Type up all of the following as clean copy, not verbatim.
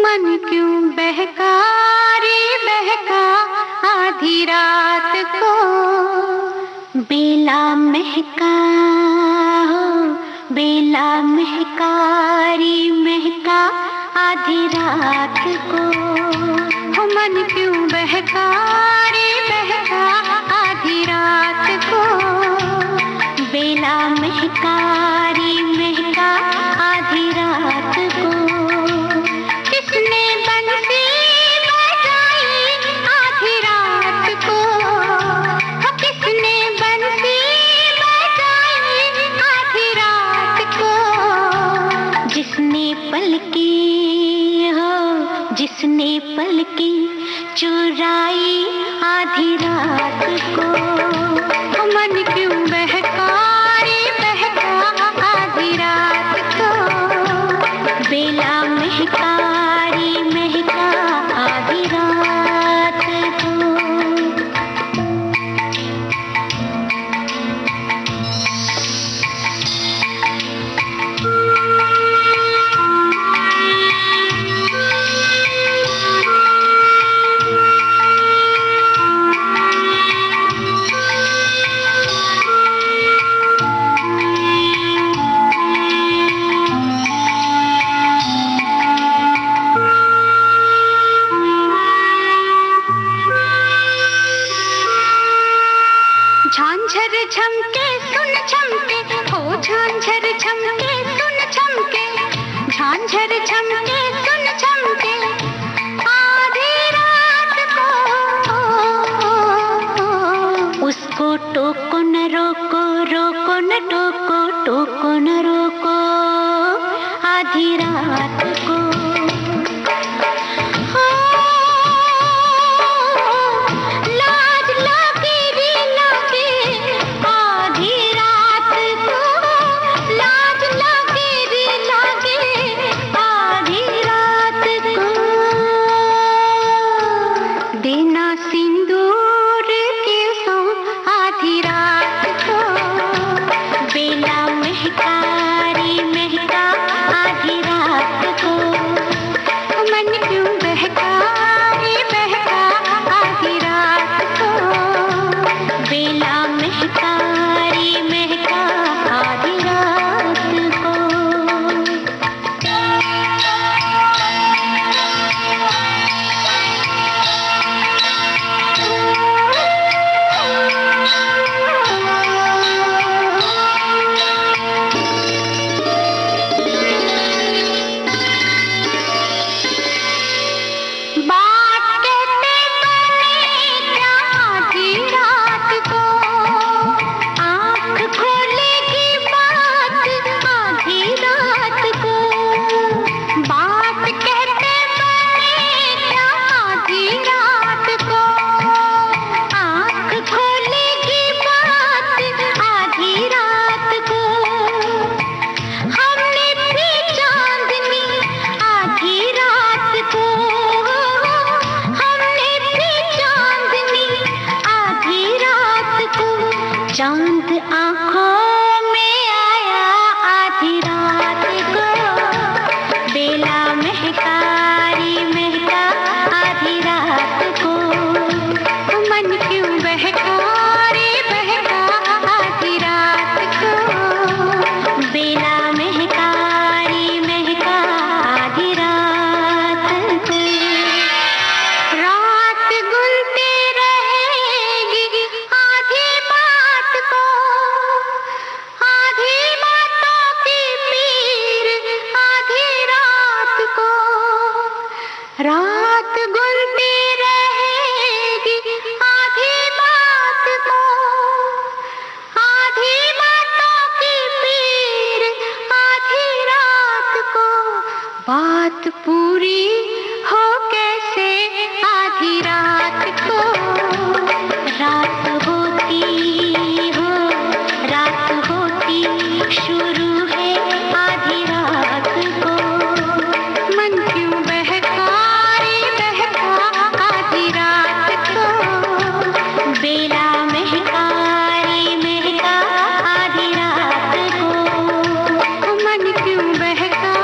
मन क्यों बहका रे बहका आधी रात को। बेला महका हो बेला महका रे महका आधी रात को। हो मन क्यों बहका रे बहका आधी रात को। बेला महका रे महका आधी रात को। किसने बंसी बजाई आधी रात को। हो किसने बंसी बजाई आधी रात को। जिसने पलकी हो जिसने पलकी चुराई आधी रात को। हो मन क्यों बहका रे बहका आधी रात को। बेला महका रे महका आधी रात को। झांझर झमके सुन झमके हो झांझर झमके सुन झमके। झांझर झमके सुन झमके आधी रात को। उसको टोको न रोको रोको न टोको टोको न रोको आधी रात को। देना सिंदूर के सो आधी रात को। बेला महका रे महका आधी रात को। मन क्यों बहका रे बहका आधी रात को। बेला महका रे महका आधी रात को। चांद आँखों में आया आधी रात को। बेला महका रे महका आधी रात को। मन क्यों बहका रे बहका आधी रात को। बेला महका रे महका आधी रात को। रात गुलती रहेगी आधी बात को। आधी बातों की पीर आधी रात को। रात गुलती रहेगी आधी बात को। आधी बातों की पीर आधी रात को। बात पूरी हो कैसे आधी रात को। रात होती हो रात होती शुरू है आधी रात को। मन क्यों बहका रे बहका आधी रात को। बेला महका रे महका आधी रात को। मन क्यों बहका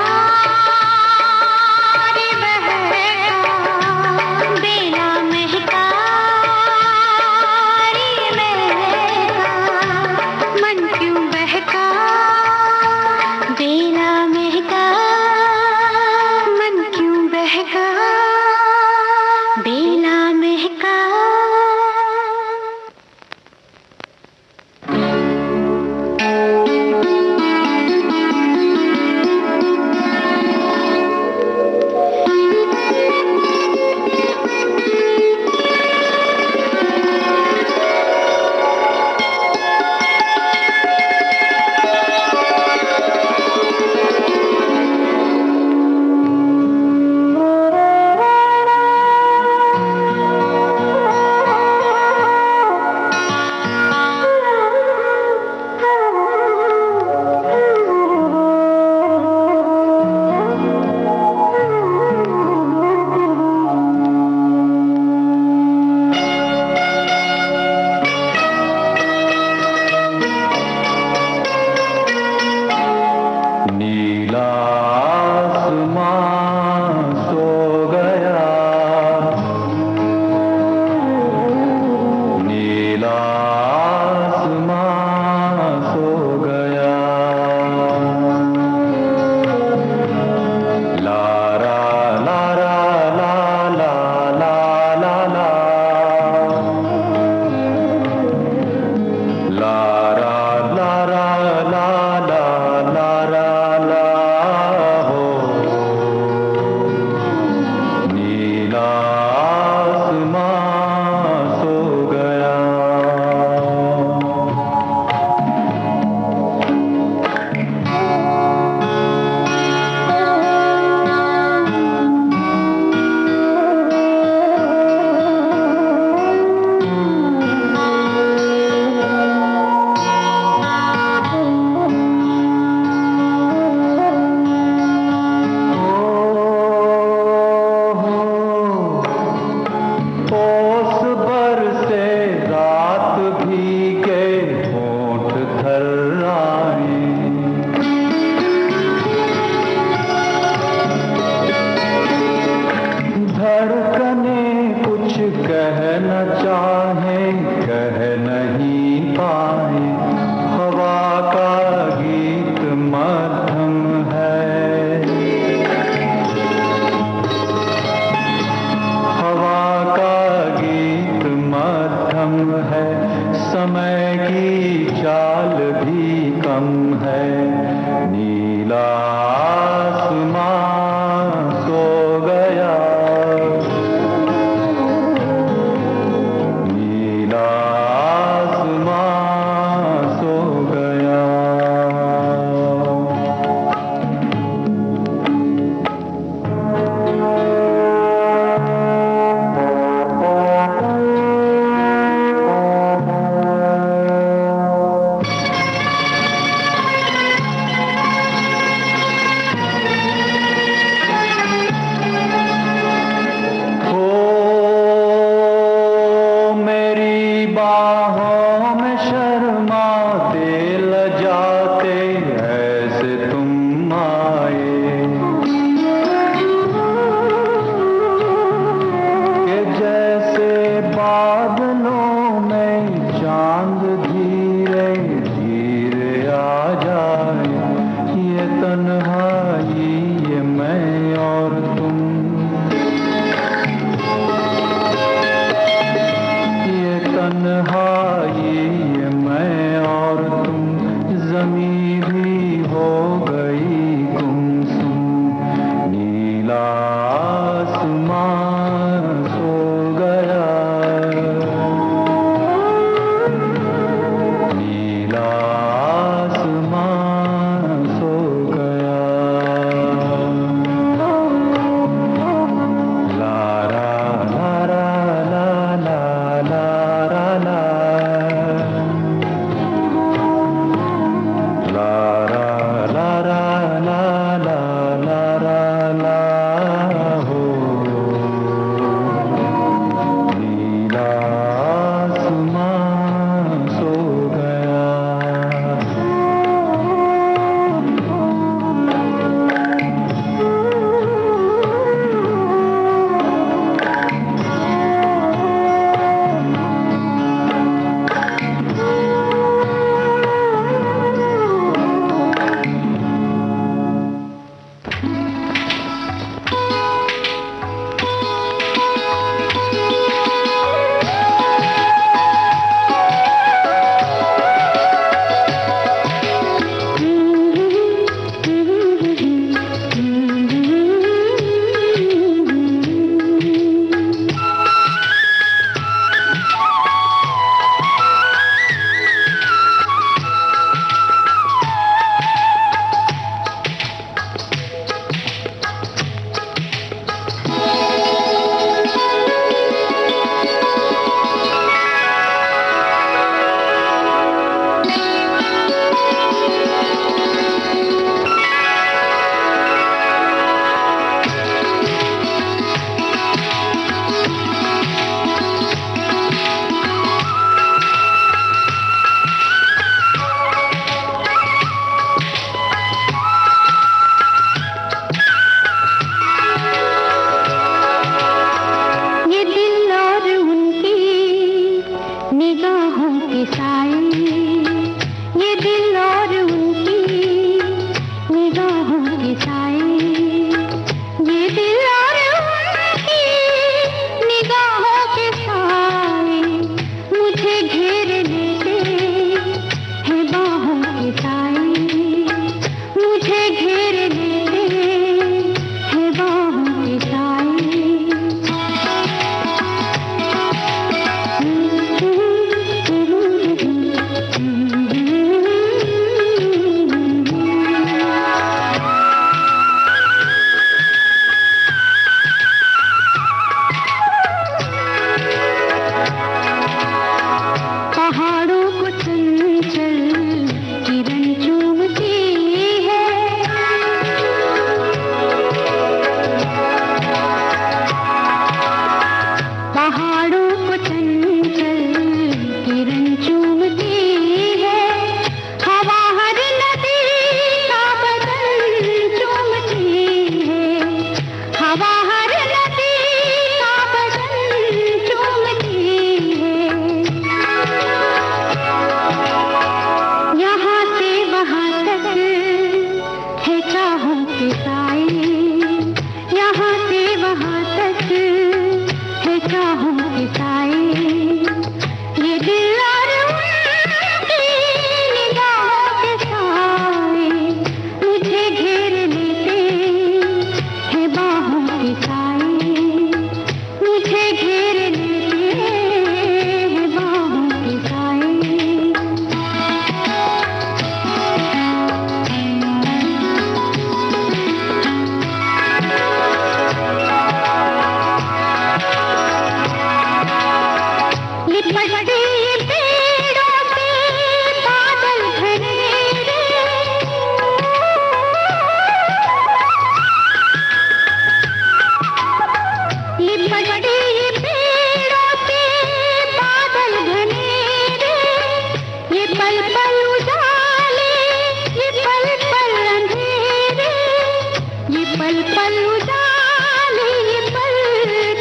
उजाले पल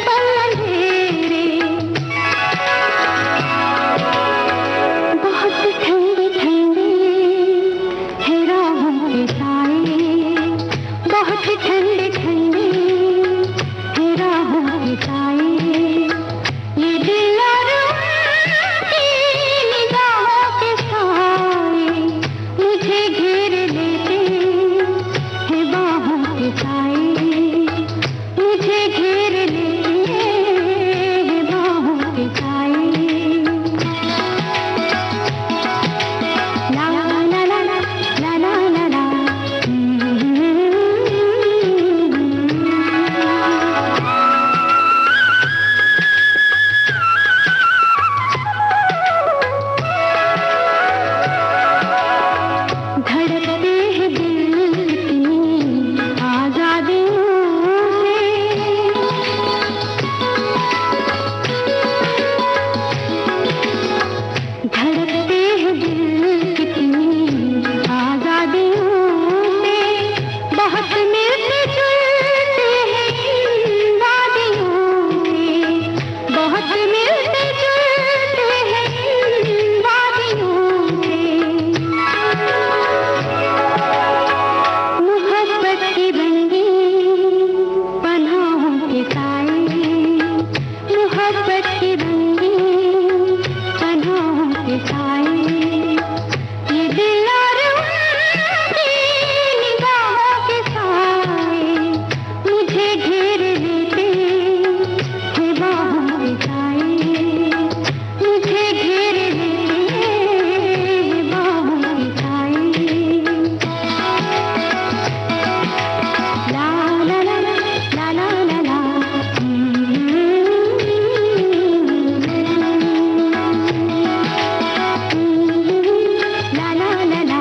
पल अंधेरे, बहुत ठंडे ठंडे है राहों के साए, बहुत ठंडे ठंडे है राहों के साए। ये दिल और उनकी निगाहों के साए मुझे घेर लेते हैं बाहों के साए, मुझे घेर लेते हैं बाहों के साए। ला ला ला ला ला ला ला ला। धड़कते हैं दिल कितनी आजादियों से, धड़कते हैं दिल कितनी आजादियों से, बहुत मिलते जुलते हैं इन वादियों से, बहुत मिलते जुलते हैं इन वादियों से। मोहब्बत की रंगीन पनाहों के साए, मोहब्बत की रंगीन पनाहों के साए। ये दिल और उनकी निगाहों के साए मुझे घेर लेते हैं बाहों के साए, मुझे घेर लेते हैं बाहों के साए। ला ला ला ला ला ला ला। ला ला ला ला।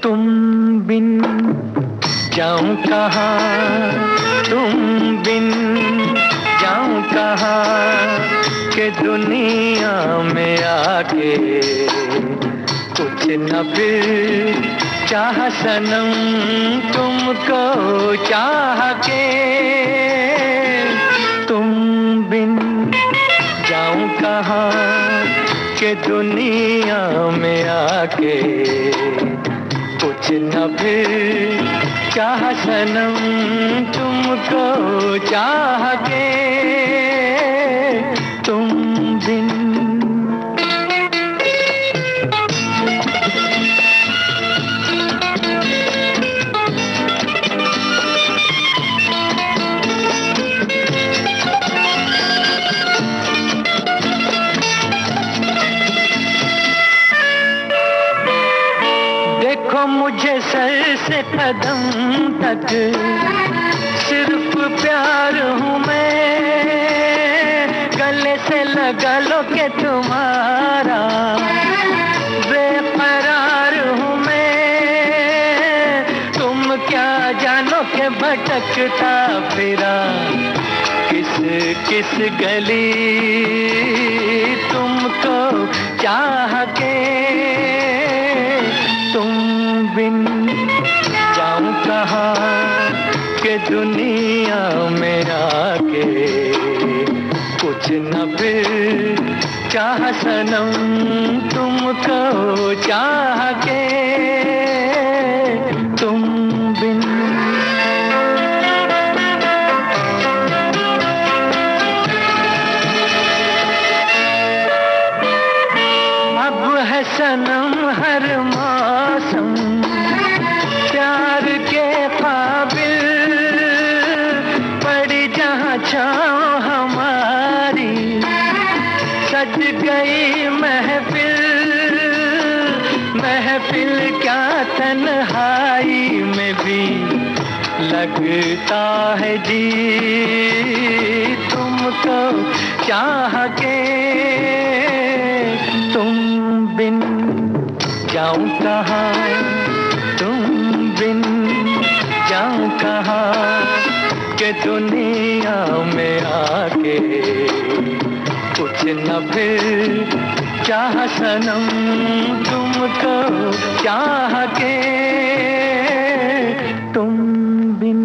तुम बिन जाऊं कहाँ, तुम बिन जाऊं कहाँ, के दुनिया में आके कुछ न फिर चाह सनम तुमको चाह के। तुम बिन जाऊं कहाँ, के दुनिया में आके कुछ न फिर चाह सनम तुमको चाह के। तुम बिन देखो मुझे सर से कदम तक सिर्फ प्यार हूँ मैं, गले से लगा लो के तुम्हारा बेकरार हूँ मैं। तुम क्या जानो के भटकता फिरा किस किस गली तुमको चाह के। तुम बिन जाऊं कहाँ, के दुनिया में आके कुछ न फिर चाह सनम तुमको चाह के। तुम लगता है जी तुमको चाह के, तुम बिन जाऊं कहाँ, तुम बिन जाऊं कहाँ, के दुनिया में आके कुछ न फिर चाह सनम तुमको चाह के, तुम बिन।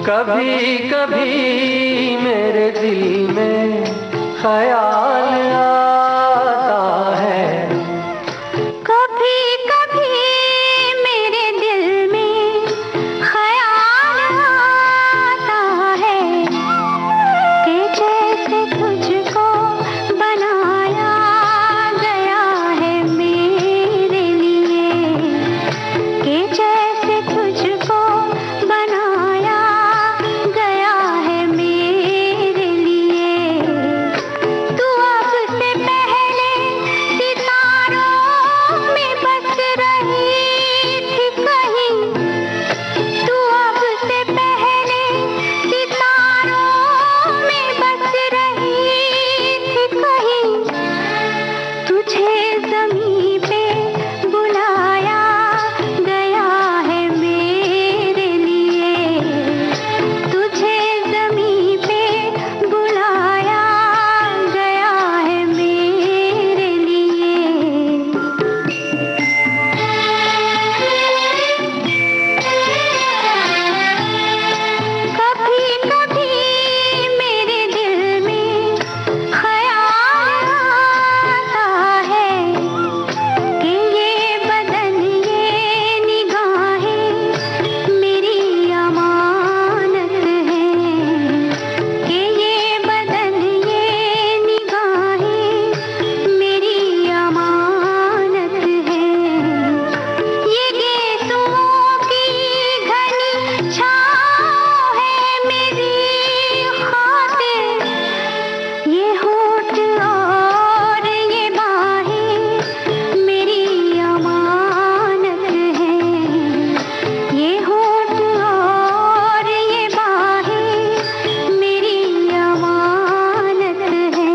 कभी कभी मेरे दिल में ख्याल आता है, कभी कभी मेरे दिल में ख्याल आता है कि जैसे तुझको बनाया गया है मेरे लिए, कि जैसे तुझको बनाया गया है मेरे लिए। तू अब से पहले सितारों में बस रही थी कहीं, तू अब से पहले सितारों में बस रही थी कहीं। तुझे ज़मीं पे बुलाया गया है मेरे लिए, तुझे ज़मीं पे बुलाया गया है मेरे लिए। कभी कभी मेरे दिल में ख्याल आता है कि ये बदन ये निगाहें मेरी अमानत है, कि ये बदन ये निगाहें मेरी अमानत है। ये गेसुओं की घनी छाँव है मेरी खातिर, ये होठ और ये बाहें मेरी अमानत है, ये होठ और ये बाहें मेरी अमानत है।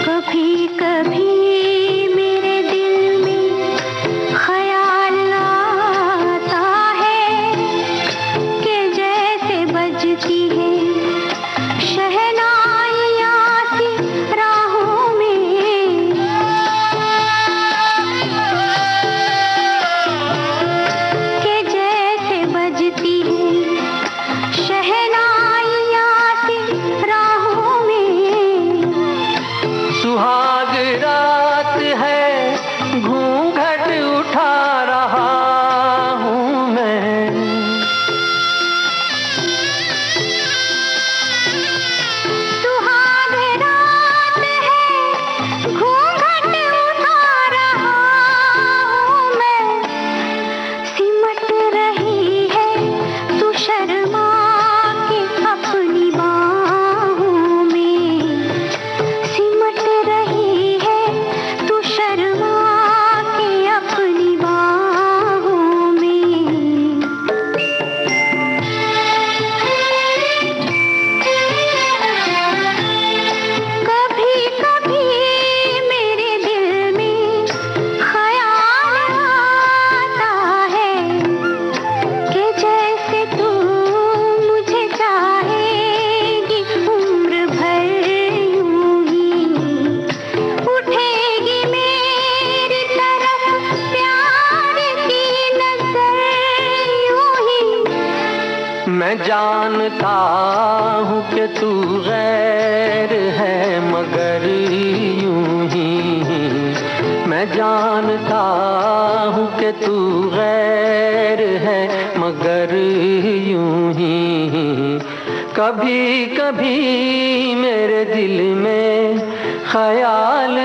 कभी कभी मेरे दिल में ख्याल आता है कि जैसे बजती है शहनाइयाँ सी राहों में, कि जैसे बजती है शहनाइयाँ सी राहों में। सुहाग रात है घूंघट उठा रहा हूँ मैं, सुहाग रात है घूंघट उठा रहा हूँ मैं। सिमट रही है तू शर्मा के अपनी बाहों में, सिमट रही है तू शर्मा के अपनी बाहों में। कभी कभी मेरे दिल में ख्याल आता है कि जैसे तू मुझे चाहेगी उम्र भर यूं ही, उठेगी मेरी तरफ प्यार की नजर यूं ही। मैं जानता हूँ कि तू गैर है मगर यूं ही, मैं जानता हूँ कि तू गैर है मगर यूं ही, कभी कभी मेरे दिल में ख्याल